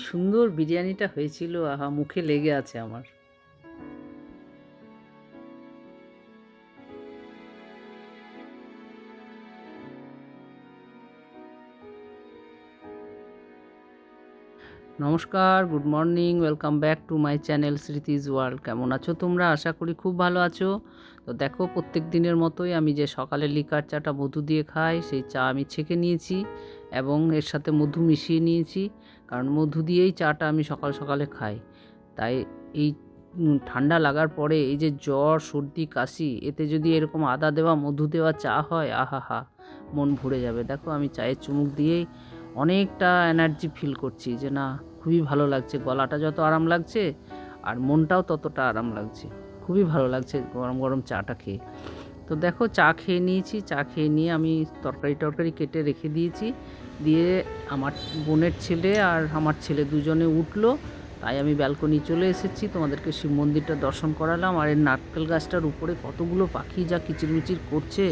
সুন্দর বিরিয়ানিটা হয়েছিল, আহা! মুখে লেগে আছে আমার। নমস্কার, good morning, welcome back to my channel Smriti's world. কেমন আছো তোমরা? আশা করি খুব ভালো আছো। তো দেখো, প্রত্যেক দিনের মতোই আমি যে সকালে লিকার চাটা মধু দিয়ে খাই, সেই চা আমি ছেঁকে নিয়েছি এবং এর সাথে মধু মিশিয়ে নিয়েছি। কারণ মধু দিয়েই চাটা আমি সকাল সকালে খাই। তাই এই ঠান্ডা লাগার পরে এই যে জ্বর, সর্দি, কাশি, এতে যদি এরকম আদা দেওয়া, মধু দেওয়া চা হয়, আহাহা! মন ভরে যাবে। দেখো, আমি চায়ের চুমুক দিয়েই অনেকটা এনার্জি ফিল করছি যে না, খুবই ভালো লাগছে। গলাটা যত আরাম লাগছে আর মনটাও ততটা আরাম লাগছে। খুবই ভালো লাগছে গরম গরম চাটা খেয়ে। তো দেখো, চা খেয়ে নিয়েছি। চা খেয়ে নিয়ে আমি তরকারি কেটে রেখে দিয়েছি। দিয়ে আমার বোনের ছেলে আর আমার ছেলে দুজনে উঠলো। তাই আমি ব্যালকনি চলে এসেছি, তোমাদেরকে শিব মন্দিরটা দর্শন করালাম। আর এই নারকেল গাছটার উপরে কতগুলো পাখি যা কিচিরমিচির করছে,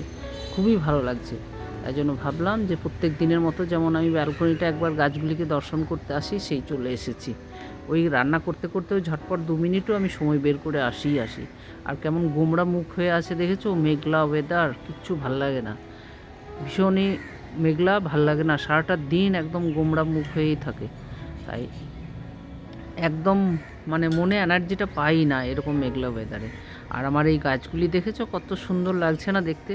খুবই ভালো লাগছে। তাই জন্য ভাবলাম যে প্রত্যেক দিনের মতো যেমন আমি ব্যালকনিটা একবার গাছগুলিকে দর্শন করতে আসি, সেই চলে এসেছি। ওই রান্না করতে করতে ওই ঝটপট 2 মিনিটও আমি সময় বের করে আসি। আর কেমন গোমড়া মুখ হয়ে আছে দেখেছো? মেঘলা ওয়েদার, কিচ্ছু ভাল লাগে না। ভীষণই মেঘলা, ভাল লাগে না। সারাটা দিন একদম গোমড়া মুখ হয়েই থাকে। তাই একদম মানে মনে এনার্জিটা পাই না এরকম মেঘলা ওয়েদারে। আর আমার এই গাছগুলি দেখেছো কত সুন্দর লাগছে না দেখতে?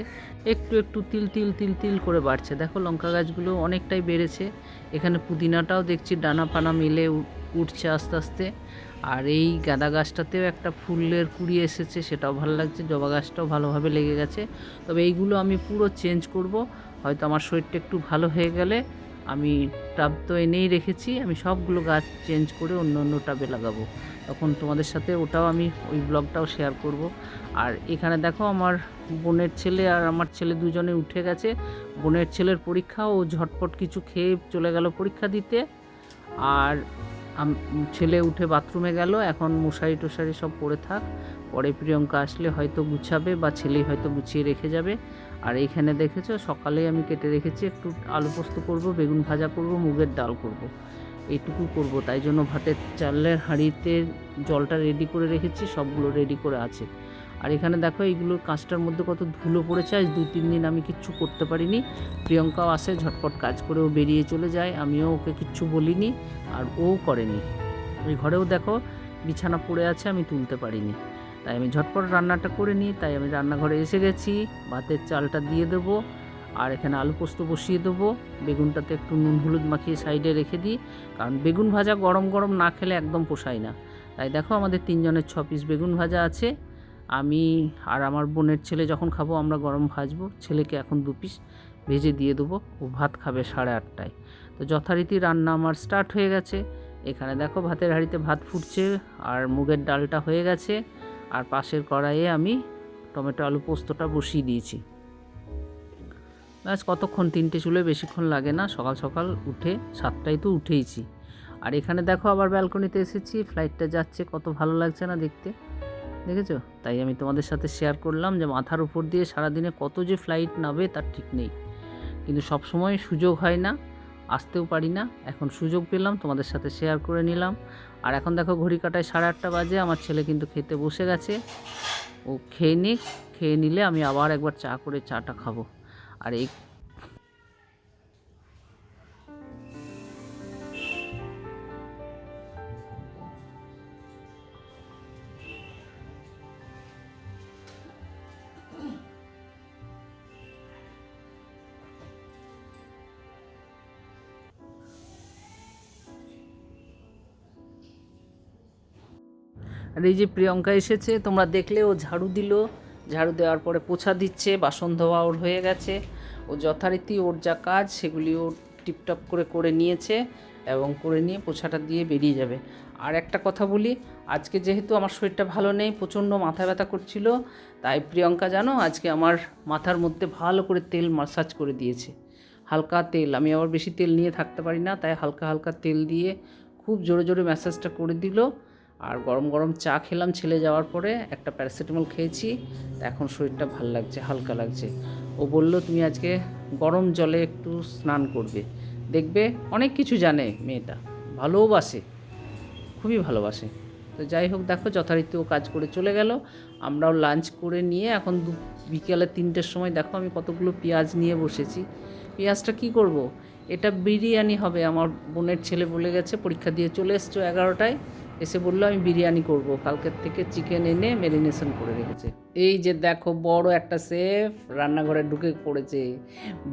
একটু একটু তিল তিল তিল তিল করে বাড়ছে। দেখো, লঙ্কা গাছগুলো অনেকটাই বেড়েছে। এখানে পুদিনাটাও দেখছি ডানা ফানা মেলে উঠছে আস্তে আস্তে। আর এই গাঁদা গাছটাতেও একটা ফুলের কুড়ি এসেছে, সেটাও ভালো লাগছে। জবা গাছটাও ভালোভাবে লেগে গেছে। তবে এইগুলো আমি পুরো চেঞ্জ করব। হয়তো আমার শরীরটা একটু ভালো হয়ে গেলে, আমি টাব তো এনেই রেখেছি, আমি সবগুলো গাছ চেঞ্জ করে অন্য অন্য টাবে লাগাবো। তখন তোমাদের সাথে ওটাও আমি ওই ব্লগটাও শেয়ার করব। আর এখানে দেখো, আমার বোনের ছেলে আর আমার ছেলে দুজনে উঠে গেছে। বোনের ছেলের পরীক্ষা, ও ঝটপট কিছু খেয়ে চলে গেল পরীক্ষা দিতে। আর ছেলে উঠে বাথরুমে গেল। এখন মশারি টশারি সব পরে থাক, পরে প্রিয়ঙ্কা আসলে হয়তো গুছাবে বা ছেলেই হয়তো গুছিয়ে রেখে যাবে। আর এইখানে দেখেছো, সকালেই আমি কেটে রেখেছি একটু আলু পোস্ত করব, বেগুন ভাজা করব, মুগের ডাল করব, এইটুকু করব। তাই জন্য ভাতের চালের হাঁড়িতে জলটা রেডি করে রেখেছি, সবগুলো রেডি করে আছে। আর এখানে দেখো, এইগুলোর কাজটার মধ্যে কত ধুলো পড়েছে। আজ 2-3 দিন আমি কিচ্ছু করতে পারিনি। প্রিয়ঙ্কাও আসে, ঝটপট কাজ করেও বেরিয়ে চলে যায়, আমিও ওকে কিচ্ছু বলিনি আর ও করেনি। ওই ঘরেও দেখো বিছানা পড়ে আছে, আমি তুলতে পারিনি। তাই আমি ঝটপট রান্নাটা করে নিই। তাই আমি রান্নাঘরে এসে গেছি। ভাতের চালটা দিয়ে দেবো আর এখানে আলু পোস্ত বসিয়ে দেবো। বেগুনটাতে একটু নুন হলুদ মাখিয়ে সাইডে রেখে দিই, কারণ বেগুন ভাজা গরম গরম না খেলে একদম পোষায় না। তাই দেখো, আমাদের 3 জনের 6 পিস বেগুন ভাজা আছে। আমি আর আমার বোনের ছেলে যখন খাবো আমরা গরম ভাজবো। ছেলেকে এখন 2 পিস ভেজে দিয়ে দেবো, ও ভাত খাবে 8:30টায়। তো যথারীতি রান্না আমার স্টার্ট হয়ে গেছে। এখানে দেখো, ভাতের হাঁড়িতে ভাত ফুটছে আর মুগের ডালটা হয়ে গেছে। আর পাশের কড়াইয়ে আমি টমেটো আলু পোস্তটা বসিয়ে দিয়েছি। ব্যাস, কতক্ষণ, 3টে চুলোয় বেশিক্ষণ লাগে না। সকাল সকাল উঠে 7টায় তো উঠেইছি। আর এখানে দেখো, আবার ব্যালকনিতে এসেছি, ফ্লাইটটা যাচ্ছে, কত ভালো লাগছে না দেখতে? দেখেছো? তাই আমি তোমাদের সাথে শেয়ার করলাম যে মাথার উপর দিয়ে সারাদিনে কত যে ফ্লাইট নাবে তার ঠিক নেই। কিন্তু সব সময় সুযোগ হয় না, আসতেও পারি না। এখন সুযোগ পেলাম, তোমাদের সাথে শেয়ার করে নিলাম। আর এখন দেখো, ঘড়ি কাটায় 8:30 বাজে। আমার ছেলে কিন্তু খেতে বসে গেছে। ও খেয়ে নিক, খেয়ে নিলে আমি আবার একবার চা করে চাটা খাবো। আর এই আর এই যে প্রিয়ঙ্কা এসেছে, তোমরা দেখলে, ও ঝাড়ু দিল। ঝাড়ু দেওয়ার পরে পোছা দিচ্ছে, বাসন ধোয়া ওর হয়ে গেছে। ও যথারীতি ওর যা কাজ সেগুলি ও টিপটপ করে করে নিয়েছে এবং করে নিয়ে পোছাটা দিয়ে বেরিয়ে যাবে। আর একটা কথা বলি, আজকে যেহেতু আমার শরীরটা ভালো নেই, প্রচণ্ড মাথা ব্যথা করছিল, তাই প্রিয়ঙ্কা জানো আজকে আমার মাথার মধ্যে ভালো করে তেল মাসাজ করে দিয়েছে। হালকা তেল, আমি আবার বেশি তেল নিয়ে থাকতে পারি না, তাই হালকা হালকা তেল দিয়ে খুব জোরে জোরে ম্যাসাজটা করে দিল। আর গরম গরম চা খেলাম ছেলে যাওয়ার পরে, একটা প্যারাসিটামল খেয়েছি। এখন শরীরটা ভাল লাগছে, হালকা লাগছে। ও বলল তুমি আজকে গরম জলে একটু স্নান করবে, দেখবে অনেক কিছু জানে মেয়েটা, ভালোবাসে, খুবই ভালোবাসে। তো যাই হোক, দেখো যথারীতি ও কাজ করে চলে গেল। আমরাও লাঞ্চ করে নিয়ে এখন বিকেলে 3টের সময় দেখো আমি কতগুলো পেঁয়াজ নিয়ে বসেছি। পেঁয়াজটা কি করব, এটা বিরিয়ানি হবে। আমার বোনের ছেলে বলে গেছে, পরীক্ষা দিয়ে চলে এসছো 11টায়, এসে বললো আমি বিরিয়ানি করব। কালকের থেকে চিকেন এনে ম্যারিনেশন করে রেখেছে। এই যে দেখো বড় একটা শেফ রান্নাঘরে ঢুকে পড়েছে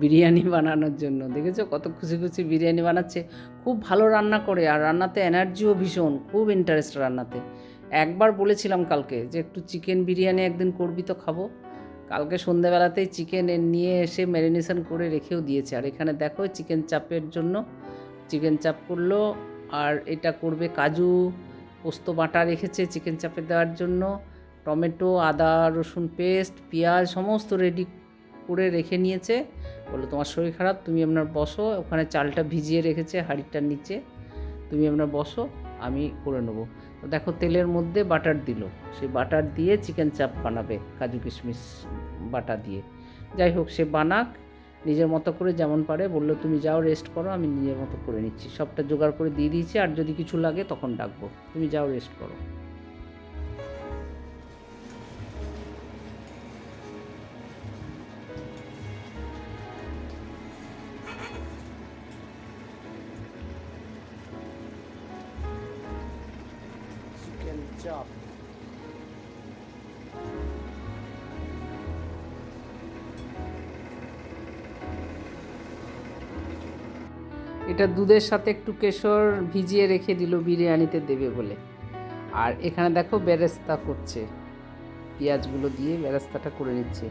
বিরিয়ানি বানানোর জন্য। দেখেছো কত খুশি খুশি বিরিয়ানি বানাচ্ছে। খুব ভালো রান্না করে, আর রান্নাতে এনার্জিও ভীষণ, খুব ইন্টারেস্ট রান্নাতে। একবার বলেছিলাম কালকে যে একটু চিকেন বিরিয়ানি একদিন করবি তো খাবো। কালকে সন্ধ্যাবেলাতেই চিকেন নিয়ে এসে ম্যারিনেশন করে রেখেও দিয়েছে। আর এখানে দেখো চিকেন চাপের জন্য চিকেন চাপ করলো, আর এটা করবে কাজু পোস্ত বাটা রেখেছে চিকেন চাপে দেওয়ার জন্য। টমেটো, আদা রসুন পেস্ট, পেঁয়াজ সমস্ত রেডি করে রেখে নিয়েছে। বললো তোমার শরীর খারাপ, তুমি আপনার বসো, ওখানে চালটা ভিজিয়ে রেখেছে হাঁড়িটার নিচে, তুমি আপনার বসো, আমি করে নেবো। তো দেখো তেলের মধ্যে বাটার দিল, সেই বাটার দিয়ে চিকেন চাপ বানাবে কাজু কিশমিশ বাটা দিয়ে। যাই হোক, সে বানাক নিজের মতো করে যেমন পারে। বললো তুমি যাও রেস্ট করো, আমি নিজের মতো করে নিচ্ছি। সবটা জোগাড় করে দিয়ে দিয়েছি, আর যদি কিছু লাগে তখন ডাকবো, তুমি যাও রেস্ট করো। চিকেন চাপ, এটা দুধের সাথে একটু কেশর ভিজিয়ে রেখে দিল বিরিয়ানিতে দেবে বলে। আর এখানে দেখো বেরেস্তা করছে, পেঁয়াজগুলো দিয়ে বেরেস্তাটা করে নিচ্ছে।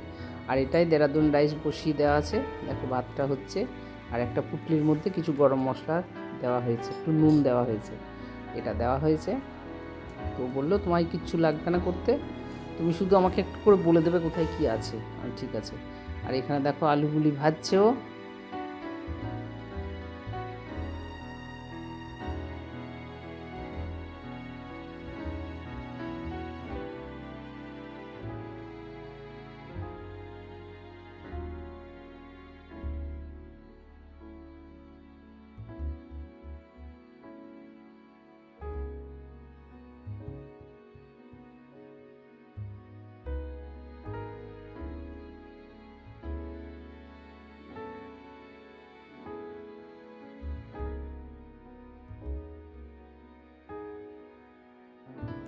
আর এটাই দেরাদুন রাইস বসিয়ে দেওয়া আছে, দেখো ভাতটা হচ্ছে। আর একটা পুটলির মধ্যে কিছু গরম মশলা দেওয়া হয়েছে, একটু নুন দেওয়া হয়েছে, এটা দেওয়া হয়েছে। তো বললো তোমায় কিচ্ছু লাগবে না করতে, তুমি শুধু আমাকে একটু করে বলে দেবে কোথায় কি আছে। ঠিক আছে। আর এখানে দেখো আলুগুলি ভাজছেও।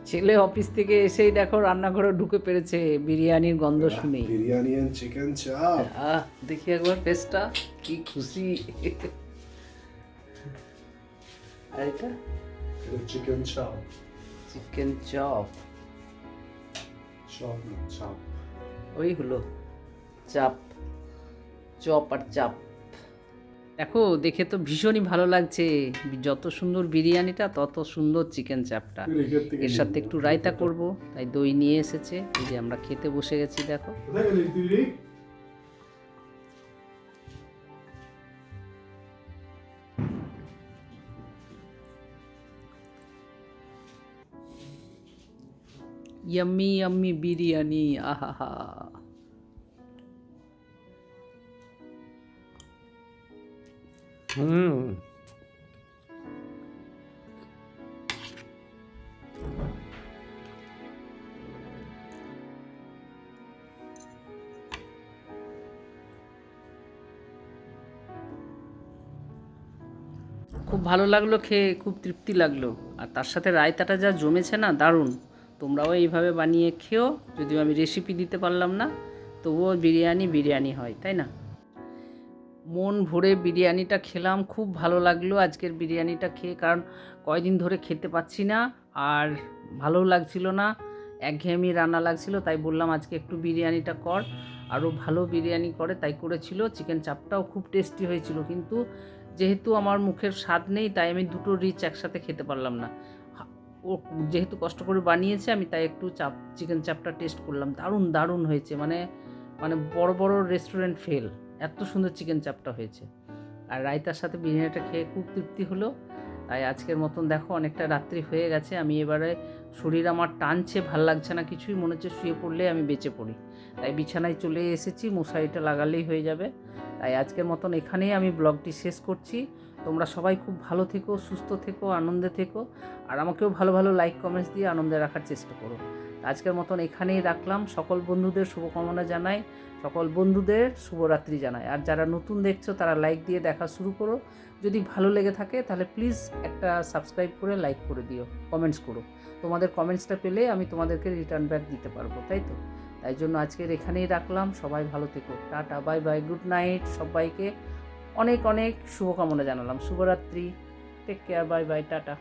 ছেলে অফিস থেকে এসেই দেখো রান্নাঘরে ঢুকে পেরেছে বিরিয়ানির গন্ধ শুনেই। বিরিয়ানি এন্ড চিকেন চাপ। দেখি একবার পেস্টটা, কি খুশি। আর এটা চিকেন চাপ। চিকেন চপ, চাপ না চাপ। ওই হলো চাপ, চপ আর চাপ। দেখো দেখে তো ভীষণই ভালো লাগছে, যত সুন্দর বিরিয়ানিটা তত সুন্দর চিকেন চাপটা। এর সাথে একটু রায়তা করব, তাই দই নিয়ে এসেছে। এই যে আমরা খেতে বসে গেছি দেখো। কোথায় গেলি তুই রে? ইয়াম্মি ইয়াম্মি বিরিয়ানি, আহা। খুব ভালো লাগলো খেয়ে, খুব তৃপ্তি লাগলো। আর তার সাথে রায়তাটা যা জমেছে না, দারুণ। তোমরাও এইভাবে বানিয়ে খেও। যদিও আমি রেসিপি দিতে পারলাম না, তবুও বিরিয়ানি হয়, তাই না? মন ভরে বিরিয়ানিটা খেলাম, খুব ভালো লাগলো আজকের বিরিয়ানিটা খেয়ে। কারণ কয়দিন ধরে খেতে পাচ্ছি না, আর ভালোও লাগছিল না, একঘেয়েমি রান্না লাগছিল। তাই বললাম আজকে একটু বিরিয়ানিটা কর। আরও ভালো বিরিয়ানি করে, তাই করেছিল। চিকেন চাপটাও খুব টেস্টি হয়েছিল, কিন্তু যেহেতু আমার মুখের স্বাদ নেই, তাই আমি দুটো রিচ একসাথে খেতে পারলাম না। ও যেহেতু কষ্ট করে বানিয়েছে, আমি তাই একটু চিকেন চাপটা টেস্ট করলাম। দারুণ হয়েছে, মানে বড় বড় রেস্টুরেন্ট ফেল, এত সুন্দর চিকেন চাপটা হয়েছে। আর রায়তার সাথে বিরিয়ানিটা খেয়ে খুব তৃপ্তি হলো। তাই আজকের মতন দেখো অনেকটা রাত্রি হয়ে গেছে, আমি এবারে শরীর আমার টানছে, ভাল লাগছে না কিছুই, মনে হচ্ছে শুয়ে পড়লে আমি বেঁচে পড়ি। তাই বিছানায় চলে এসেছি, মশারিটা লাগালেই হয়ে যাবে। তাই আজকের মতন এখানেই আমি ব্লগটি শেষ করছি। তোমরা সবাই খুব ভালো থেকো, সুস্থ থেকো, আনন্দে থেকো, আর আমাকেও ভালো ভালো লাইক কমেন্টস দিয়ে আনন্দে রাখার চেষ্টা করো। আজকের মতন এখানেই রাখলাম। সকল বন্ধুদের শুভকামনা জানাই, সকল বন্ধুদের শুভরাত্রি জানাই। আর যারা নতুন দেখছো তারা লাইক দিয়ে দেখা শুরু করো। যদি ভালো লেগে থাকে তাহলে প্লিজ একটা সাবস্ক্রাইব করে লাইক করে দিও, কমেন্টস করো। তোমাদের কমেন্টসটা পেলে আমি তোমাদেরকে রিটার্ন ব্যাক দিতে পারবো, তাই তো? তাই জন্য আজকের এখানেই রাখলাম। সবাই ভালো থেকো, tata, bye bye, good night. সবাইকে অনেক অনেক শুভকামনা জানালাম। শুভরাত্রি, take care, bye bye, tata.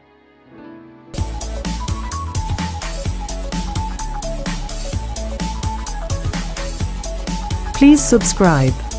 Please subscribe.